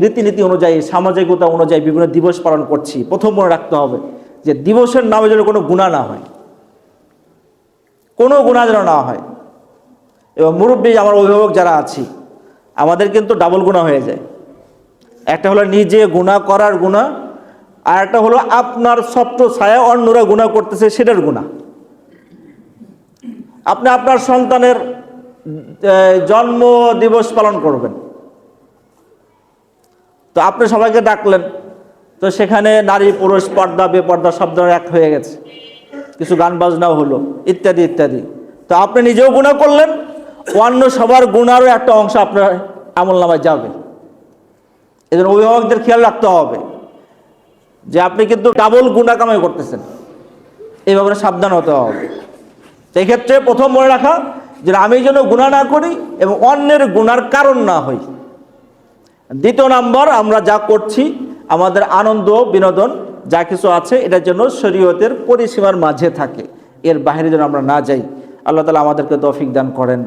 রীতিনীতি অনুযায়ী, সামাজিকতা অনুযায়ী বিভিন্ন দিবস পালন করছি, প্রথম মনে রাখতে হবে যে দিবসের নামে যেন কোনো গুনাহ না হয়, কোনো গুনাহ যেন না হয়। এবং মুরব্বী আমার অভিভাবক যারা আছি, আমাদের কিন্তু ডাবল গুনাহ হয়ে যায়। একটা হলো নিজে গুনাহ করার গুনাহ, আর একটা হলো আপনার ছত্র ছায়া অন্যরা গুনাহ করতেছে সেটার গুনাহ। আপনি আপনার সন্তানের জন্ম দিবস পালন করবেন, তো আপনি সবাইকে ডাকলেন, তো সেখানে নারী পুরুষ পর্দা বেপর্দা সব ধরনের এক হয়ে গেছে, কিছু গান বাজনাও হলো ইত্যাদি ইত্যাদি। তো আপনি নিজেও গুনাহ করলেন, অন্য সবার গুনারও একটা অংশ আপনার আমলনামায় যাবে। এই জন্য অভিভাবকদের খেয়াল রাখতে হবে যে আপনি কিন্তু ডাবল গুনাহ কামাই করতেছেন, এই ব্যাপারে সাবধান হতে হবে। সেই ক্ষেত্রে প্রথম মনে রাখা যে আমি যেন গুনাহ না করি এবং অন্যের গুনার কারণ না হই। দ্বিতীয় নাম্বার, আমরা যা করছি আমাদের আনন্দ বিনোদন যা কিছু আছে এটা যেন শরীয়তের পরিসীমার মাঝে থাকে, এর বাইরে যেন আমরা না যাই। আল্লাহ তাআলা আমাদেরকে তৌফিক দান করেন।